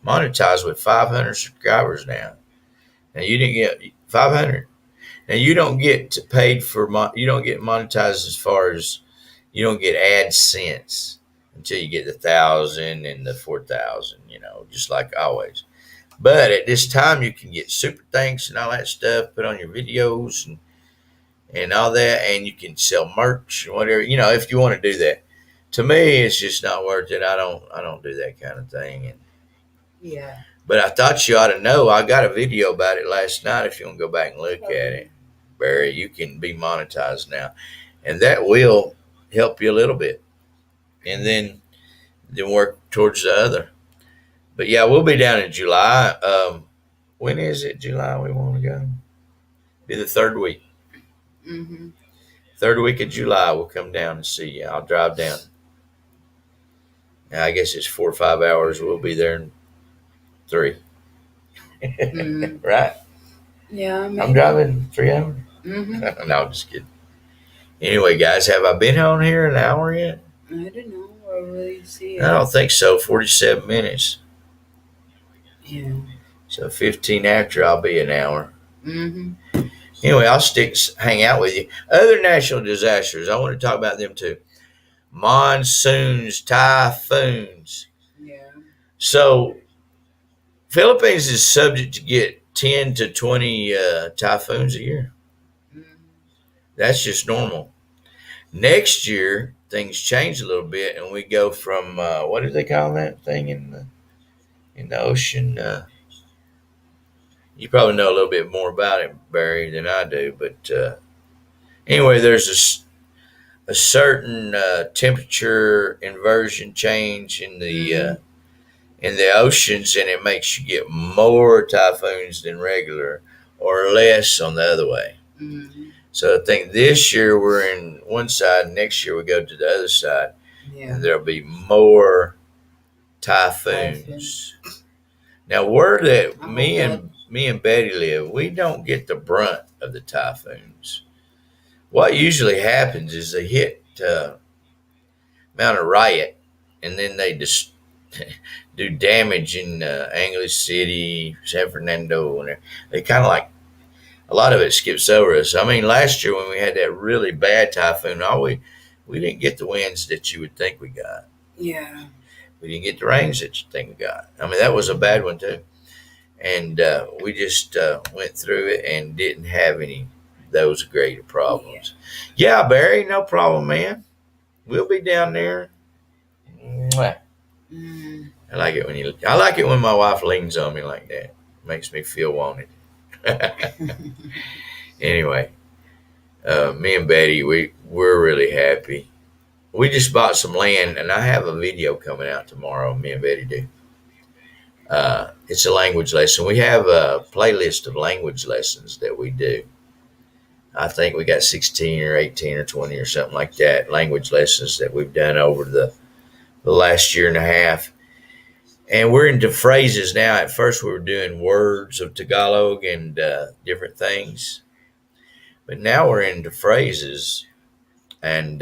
monetized with 500 subscribers now. Now you didn't get 500. Now you don't get paid for you don't get monetized as far as you don't get AdSense until you get the 1,000 and the 4,000. Just like always. But at this time, you can get super thanks and all that stuff put on your videos and all that, and you can sell merch and whatever. If you want to do that. To me, it's just not worth it. I don't do that kind of thing. Yeah. But I thought you ought to know. I got a video about it last night. If you want to go back and look at it, Barry, you can be monetized now, and that will help you a little bit, and then work towards the other. But yeah, we'll be down in July. When is it? July? We want to go. Be the third week. Mm-hmm. Third week of July, we'll come down and see you. I'll drive down. Now, I guess it's 4 or 5 hours. We'll be there in 3. Mm-hmm. Right? Yeah, I'm maybe. driving 3 hours. Mm-hmm. No, I'm just kidding. Anyway, guys, have I been on here an hour yet? I don't know. I really see I it. don't think so. 47 minutes. Yeah. So 15 after, I'll be an hour. Mm-hmm. Anyway, I'll hang out with you. Other natural disasters, I want to talk about them too. Monsoons, typhoons. Yeah. So Philippines is subject to get 10 to 20 typhoons a year. Mm-hmm. That's just normal. Next year, things change a little bit, and we go from what do they call that thing in the ocean? You probably know a little bit more about it, Barry, than I do. But anyway, there's a certain temperature inversion change Mm-hmm. in the oceans, and it makes you get more typhoons than regular, or less on the other way. Mm-hmm. So I think this year we're in one side, and next year we go to the other side, Yeah. and there'll be more Typhoon. typhoons. Now, where that I hope not. me and Betty live, we don't get the brunt of the typhoons. What usually happens is they hit Mount Riot, and then they just do damage in English City, San Fernando, and they kind of like a lot of it skips over us. I mean, last year when we had that really bad typhoon, we didn't get the winds that you would think we got. Yeah. We didn't get the rains that you think we got. I mean, that was a bad one too, and we just went through it and didn't have any those greater problems. Yeah, Barry, no problem, man. We'll be down there. Mwah. Mm. I like it when my wife leans on me like that. Makes me feel wanted. Anyway, me and Betty, we're really happy. We just bought some land, and I have a video coming out tomorrow. Me and Betty do, It's a language lesson. We have a playlist of language lessons that we do. I think we got 16 or 18 or 20 or something like that, language lessons that we've done over the last year and a half. And we're into phrases now. At first, we were doing words of Tagalog and different things. But now we're into phrases. And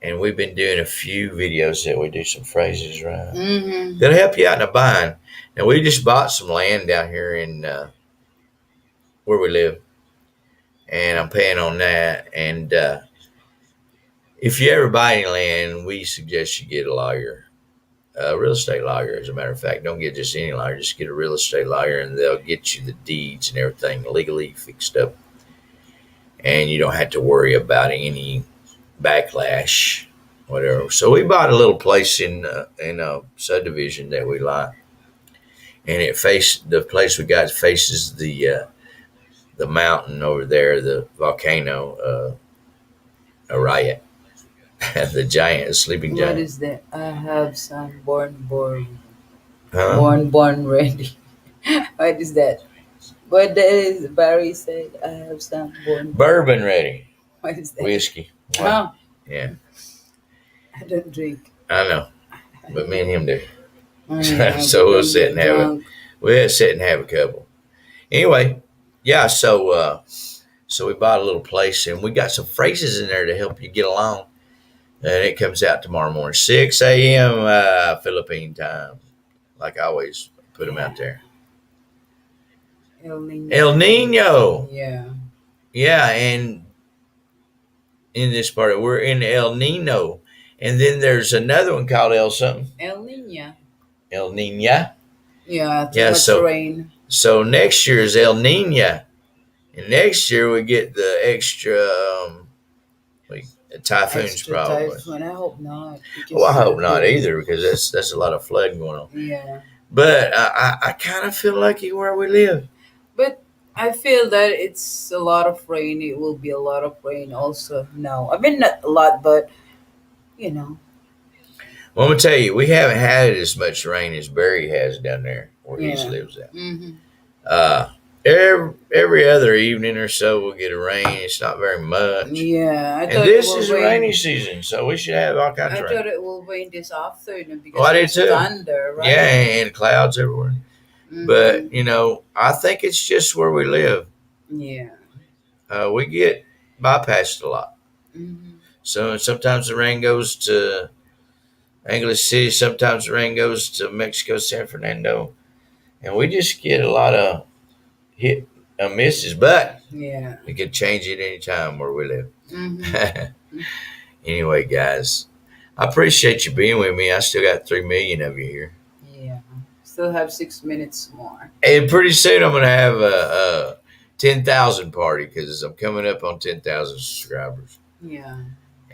and we've been doing a few videos that we do some phrases, right? Mm-hmm. That'll help you out in a bind. Now, we just bought some land down here in where we live. And I'm paying on that. And if you ever buy any land, we suggest you get a lawyer, a real estate lawyer. As a matter of fact, don't get just any lawyer. Just get a real estate lawyer, and they'll get you the deeds and everything legally fixed up, and you don't have to worry about any backlash, whatever. So we bought a little place in a subdivision that we like, and the place we got faces the mountain over there, the volcano, Araya. The giant, sleeping What giant. is that? I have some Huh? born ready. What is that? What that is? Barry said, I have some born. Bourbon ready. What is that? Whiskey. Wow. Oh, Yeah, I don't drink. I know. But me and him do. Yeah, So we'll sit and have drunk. we'll sit and have a couple. Anyway, yeah, so we bought a little place and we got some phrases in there to help you get along. And it comes out tomorrow morning, 6 a.m. Philippine time. Like I always put them out there. El Nino. El Nino. Yeah. Yeah, and in this part, we're in El Nino. And then there's another one called El something. El Nino. El Nina. Yeah, too Yeah, much so rain. so next year is El Nina. And next year we get the extra typhoons Extra probably. typhoon. I hope not. Well, I hope not either because that's a lot of flooding going on. Yeah. But I kind of feel lucky where we live. But I feel that it's a lot of rain. It will be a lot of rain also now. I mean, not a lot, but you know. Well, I'm gonna tell you, we haven't had as much rain as Barry has down there where he Yeah. lives at. Mm-hmm. Every other evening or so we'll get a rain. It's not very much. Yeah, I And thought this it will is rain. rainy season, so we should have all kinds I of rain. thought it will rain this afternoon because Oh, I did there's too. thunder, right? Yeah, and clouds everywhere. Mhm. But I think it's just where we live. Yeah. We get bypassed a lot. Mm-hmm. So sometimes the rain goes to English City, sometimes the rain goes to Mexico, San Fernando, and we just get a lot of hit and misses. But Yeah. we could change it anytime where we live. Mm-hmm. Anyway, guys, I appreciate you being with me. I still got 3 million of you here. Yeah. Still have 6 minutes more. And pretty soon I'm going to have a 10,000 party because I'm coming up on 10,000 subscribers. Yeah.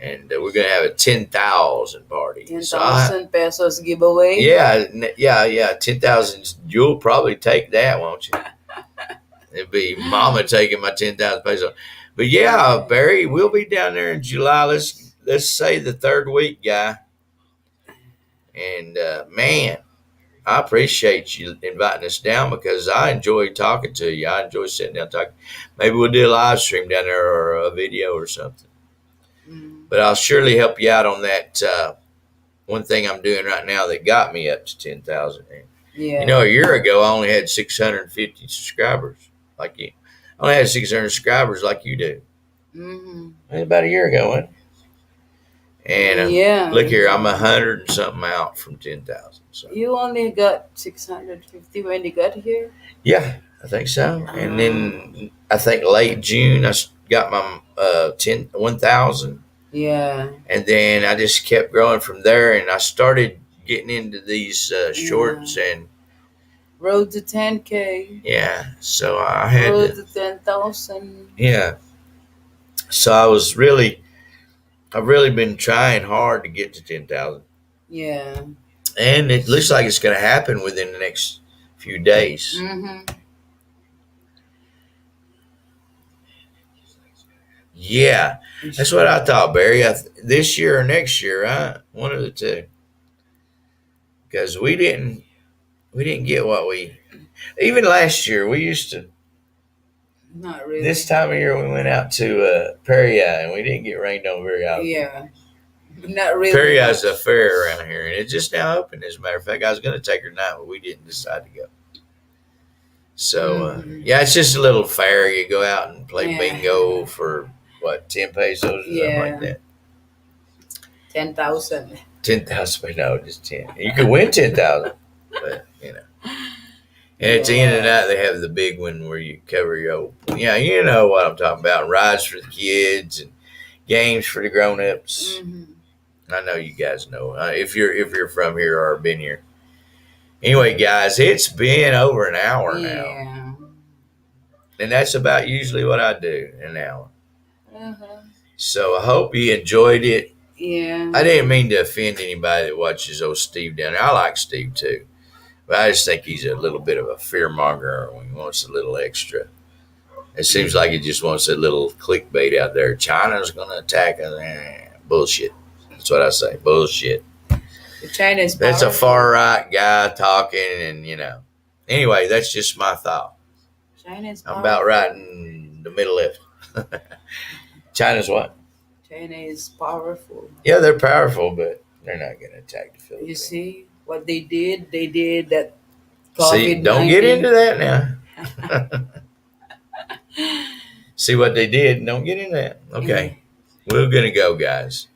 And we're going to have a 10,000 party. 10,000 pesos giveaway. Yeah. 10,000. You'll probably take that, won't you? It'd be mama taking my 10,000 pesos. But yeah, Barry, we'll be down there in July. Let's say the third week, guy. And man, I appreciate you inviting us down because I enjoy talking to you. I enjoy sitting down talking. Maybe we'll do a live stream down there or a video or something. Mm. But I'll surely help you out on that one thing I'm doing right now that got me up to 10,000. Yeah. A year ago, I only had 650 subscribers like you. I only had 600 subscribers like you do. Mm-hmm. It was about a year ago, wasn't it? And Yeah. look here, I'm 100 and something out from 10,000. So You only got 650 when you got here? yeah, I think so. And then I think late June, I got my 1,000. Yeah. And then I just kept growing from there. And I started getting into these shorts and Road to 10K. yeah. So I had Road to 10,000. yeah. So I've really been trying hard to get to 10,000. Yeah. And it looks like it's going to happen within the next few days. Mm-hmm. Yeah, that's what I thought, Barry. This year or next year, right? One of the two. Because we didn't we didn't get what we even last year. We used to Not this really. time of year we went out to Perry and we didn't get rained on very often. Yeah, not really Perry is a much. fair around here, and it just now opened. As a matter of fact, I was going to take her tonight, but we didn't decide to go. So Hmm. yeah, it's just a little fair. You go out and play bingo Yeah, for what 10 pesos or something like yeah, that. 10,000. 10,000, no, just 10. You could win 10,000, but And at the end of the night, Yes. they have the big one where you cover your old. Yeah, you know what I'm talking about. Rides for the kids and games for the grown-ups. Hmm. I know you guys know if you're from here or been here. Anyway, guys, it's been over an hour now, Yeah. and that's about usually what I do, an hour. Uh-huh. So I hope you enjoyed it. Yeah. I didn't mean to offend anybody that watches old Steve down there. I like Steve too, but I just think he's a little bit of a fearmonger when he wants a little extra. It seems like he just wants a little clickbait out there. China's going to attack us. Bullshit. That's what I say. Bullshit. The China is That's a far powerful. right guy talking, and. Anyway, that's just my thought. China is I'm about right powerful. in the middle left. China's what? China is powerful. Yeah, they're powerful, but they're not going to attack the You Philippines. see what they did? They did that See, COVID don't get into 19. that now. See what they did. Don't get into that. Okay. We're going to go, guys.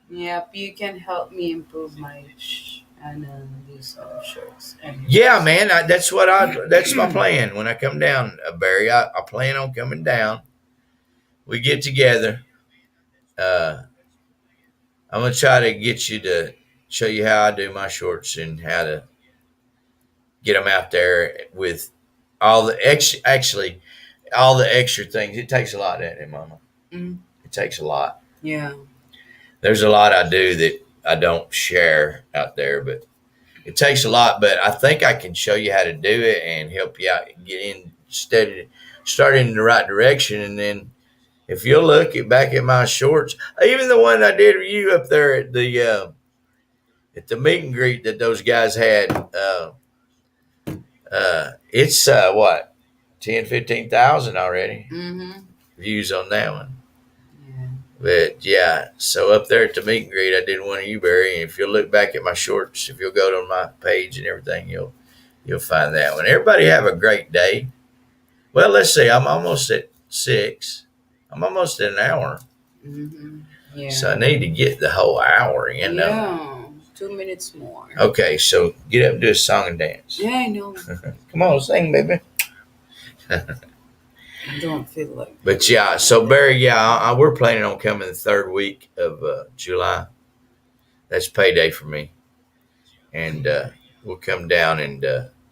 Yep, you can help me improve my and do some shorts and Yeah, man. That's my plan. When I come down, Barry, I plan on coming down. We get together. Uh, I'm going to try to get you to show you how I do my shorts and how to get them out there with all the actually all the extra things. It takes a lot, doesn't it, Mama? Mm, It takes a lot. yeah. There's a lot I do that I don't share out there, but it takes a lot. But I think I can show you how to do it and help you out get in steady, start in the right direction, and then if you'll look back at my shorts, even the one I did for you up there at the meet and greet that those guys had. It's what 10, 15,000 already Mm-hmm. views on that one. Yeah. But yeah, so up there at the meet and greet, I did one of you, Barry. And if you'll look back at my shorts, if you'll go to my page and everything, you'll find that one. Everybody have a great day. Well, let's see. I'm almost at 6. I'm almost at an hour, Mm-hmm. Yeah. so I need to get the whole hour in. Yeah. 2 minutes more. Okay, so get up and do a song and dance. Yeah, I know. Come on, sing, baby. I don't feel like. But yeah, so Barry, yeah, we're planning on coming the third week of July. That's payday for me, and we'll come down and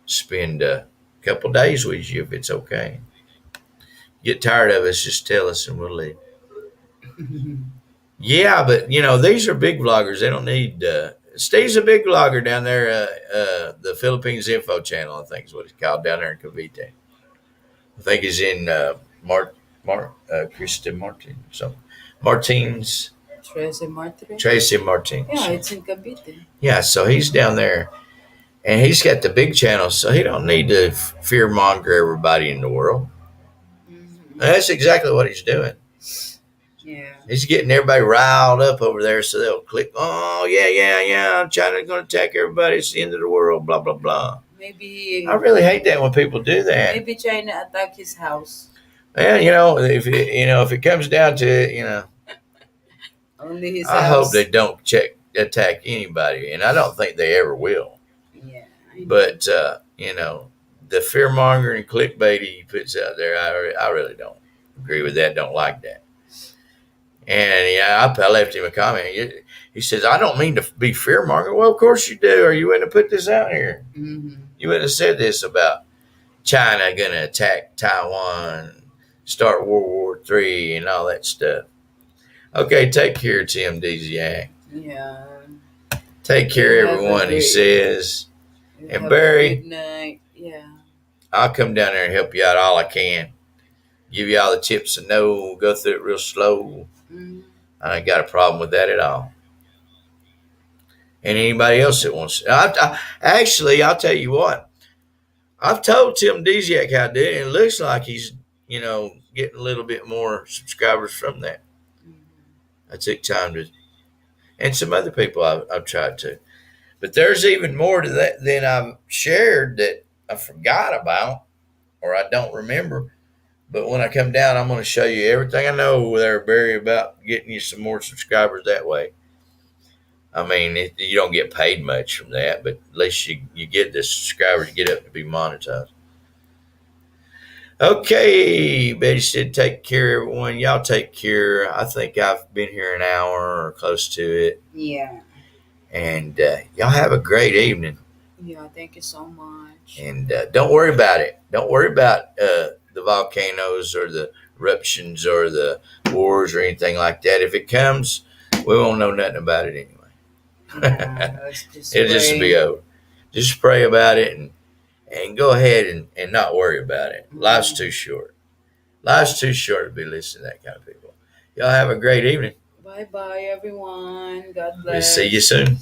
spend a couple days with you if it's okay. Get tired of us, just tell us and we'll leave. Yeah, but these are big vloggers. They don't need. Steve's a big vlogger down there. The Philippines Info Channel, I think is what it's called down there in Cavite. I think he's in Kristen Martin. So Martins, Tracy Martin. Tracy Martins. Yeah, it's in Cavite. Yeah, so he's down there, and he's got the big channel, so he don't need to fear monger everybody in the world. Mm-hmm. And that's exactly what he's doing. Yeah. He's getting everybody riled up over there, so they'll click. Oh yeah. China's going to attack everybody. It's the end of the world. Blah blah blah. Maybe. I really hate that when people do that. Maybe China attack his house. And if it comes down to it, Only his I house. hope they don't attack anybody, and I don't think they ever will. Yeah. I know. But the fear mongering and clickbait he puts out there, I really don't agree with that. Don't like that. And yeah, I left him a comment. He says, "I don't mean to be fear mongering." Well, of course you do, or you wouldn't have put this out here. Mm-hmm. You wouldn't have said this about China going to attack Taiwan, start World War III, and all that stuff. Okay, take care, Tim Desiak. Yeah. Take care, You have a everyone, he great- says. You And have Barry. a good night. Yeah. I'll come down there and help you out all I can. Give you all the tips to know. Go through it real slow. Mm-hmm. I ain't got a problem with that at all. and anybody else that wants. Actually, I'll tell you what. I've told Tim Desiak how to do it, and it looks like he's getting a little bit more subscribers from that. I took time to, and some other people I've tried to. But there's even more to that than I've shared that I forgot about or I don't remember. But when I come down, I'm going to show you everything I know there, Barry, about getting you some more subscribers that way. I mean, you don't get paid much from that, but at least you get the subscribers to get up to be monetized. Okay, Betty said, take care, everyone. Y'all take care. I think I've been here an hour or close to it. Yeah. And y'all have a great evening. Yeah, thank you so much. And don't worry about it. Don't worry about the volcanoes or the eruptions or the wars or anything like that. If it comes, we won't know nothing about it anyway. Yeah, It'll just be over. Just pray about it and go ahead and not worry about it. Life's too short. Life's too short to be listening to that kind of people. Y'all have a great evening. Bye bye, everyone. God bless. We'll see you soon.